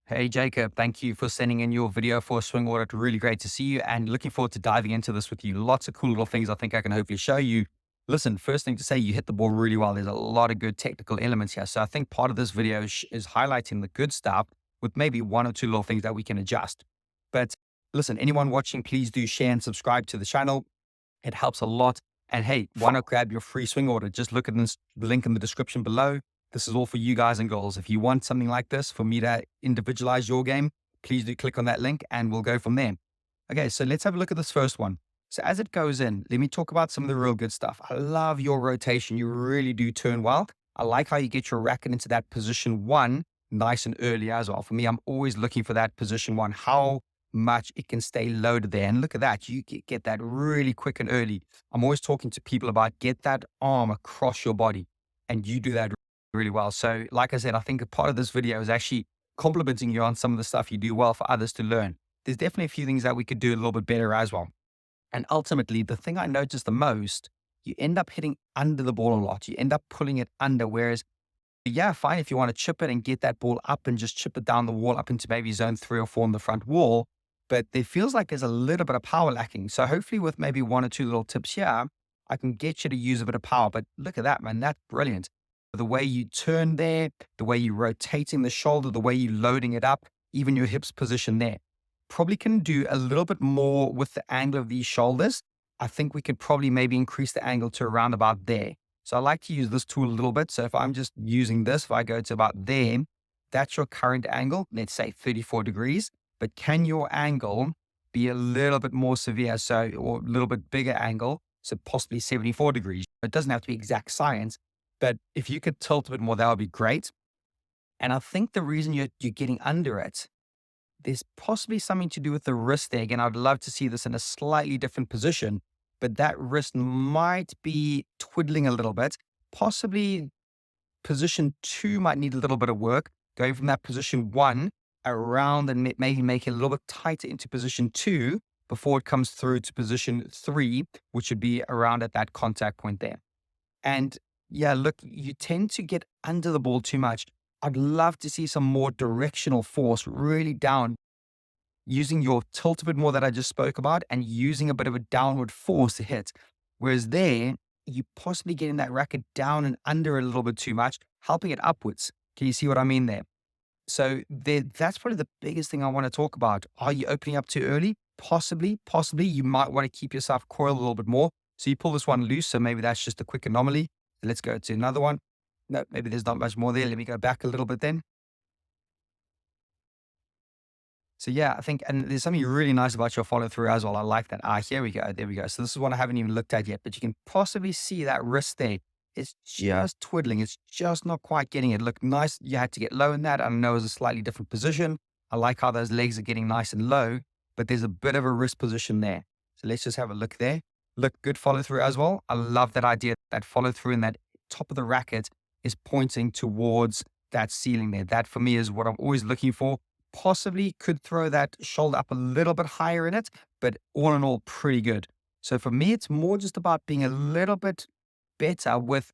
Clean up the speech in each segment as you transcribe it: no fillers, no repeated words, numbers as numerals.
Hey, Jacob, thank you for sending in your video for swing audit. Really great to see you and looking forward to diving into this with you. Lots of cool little things I think I can hopefully show you. Listen, first thing to say, you hit the ball really well. There's a lot of good technical elements here. So I think part of this video is highlighting the good stuff with maybe one or two little things that we can adjust. But listen, anyone watching, please do share and subscribe to the channel. It helps a lot. And hey, why not grab your free swing order? Just look at this link in the description below. This is all for you guys and girls. If you want something like this for me to individualize your game, please do click on that link and we'll go from there. Okay, so let's have a look at this first one. So as it goes in, let me talk about some of the real good stuff. I love your rotation. You really do turn well. I like how you get your racket into that position one nice and early as well. For me, I'm always looking for that position one, how much it can stay loaded there. And look at that. You get that really quick and early. I'm always talking to people about get that arm across your body, and you do that really well. So like I said, I think a part of this video is actually complimenting you on some of the stuff you do well for others to learn. There's definitely a few things that we could do a little bit better as well. And ultimately, the thing I noticed the most, you end up hitting under the ball a lot. You end up pulling it under, whereas yeah, fine if you want to chip it and get that ball up and just chip it down the wall up into maybe zone 3 or 4 on the front wall. But there feels like there's a little bit of power lacking. So hopefully with maybe one or two little tips here, I can get you to use a bit of power. But look at that, man. That's brilliant. The way you turn there, the way you rotating the shoulder, the way you loading it up, even your hips position there. Probably can do a little bit more with the angle of these shoulders. I think we could probably maybe increase the angle to around about there. So I like to use this tool a little bit. So if I'm just using this, if I go to about there, that's your current angle, let's say 34 degrees. But can your angle be a little bit more severe? So, or a little bit bigger angle, so possibly 74 degrees. It doesn't have to be exact science, but if you could tilt a bit more, that would be great. And I think the reason you're getting under it, there's possibly something to do with the wrist there. Again, I'd love to see this in a slightly different position, but that wrist might be twiddling a little bit. Possibly position two might need a little bit of work, going from that position one around and maybe make it a little bit tighter into position two before it comes through to position three, which would be around at that contact point there. And yeah, look, you tend to get under the ball too much. I'd love to see some more directional force really down, using your tilt a bit more that I just spoke about and using a bit of a downward force to hit. Whereas there, you possibly getting that racket down and under a little bit too much, helping it upwards. Can you see what I mean there? So that's probably the biggest thing I want to talk about. Are you opening up too early? Possibly. You might want to keep yourself coiled a little bit more. So you pull this one loose. So maybe that's just a quick anomaly. Let's go to another one. No, maybe there's not much more there. Let me go back a little bit then. So yeah, I think, and there's something really nice about your follow through as well. I like that. Here we go. There we go. So this is one I haven't even looked at yet, but you can possibly see that wrist there. It's just twiddling. It's just not quite getting it. Look nice. You had to get low in that. I know it's a slightly different position. I like how those legs are getting nice and low, but there's a bit of a wrist position there. So let's just have a look there. Look, good follow through as well. I love that idea. That follow through and that top of the racket is pointing towards that ceiling there. That for me is what I'm always looking for. Possibly could throw that shoulder up a little bit higher in it, but all in all, pretty good. So for me, it's more just about being a little bit better with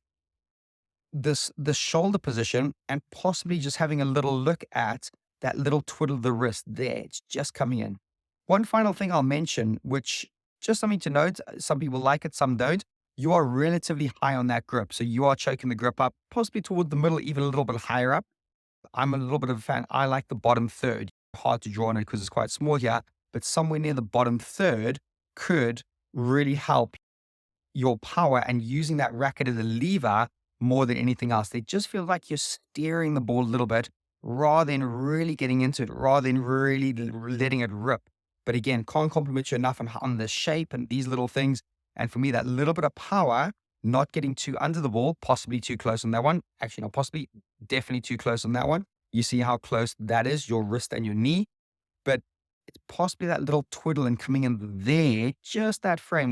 the shoulder position and possibly just having a little look at that little twiddle of the wrist there. It's just coming in. One final thing I'll mention, which just something to note, some people like it, some don't. You are relatively high on that grip. So you are choking the grip up, possibly toward the middle, even a little bit higher up. I'm a little bit of a fan. I like the bottom third. Hard to draw on it because it's quite small here, but somewhere near the bottom third could really help your power and using that racket as a lever more than anything else. They just feel like you're steering the ball a little bit rather than really getting into it, rather than really letting it rip. But again, can't compliment you enough on the shape and these little things. And for me, that little bit of power, not getting too under the ball, possibly too close on that one. Actually, not possibly, definitely too close on that one. You see how close that is, your wrist and your knee. But it's possibly that little twiddle and coming in there, just that frame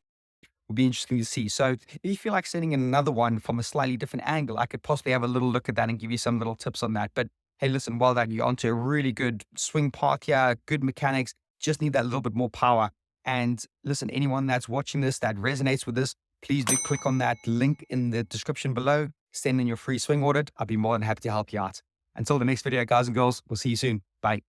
will be interesting to see. So if you feel like sending in another one from a slightly different angle, I could possibly have a little look at that and give you some little tips on that. But hey, listen, well done. You're onto a really good swing part here, good mechanics, just need that little bit more power. And listen, anyone that's watching this that resonates with this, please do click on that link in the description below, send in your free swing audit. I'll be more than happy to help you out. Until the next video, guys and girls, we'll see you soon. Bye.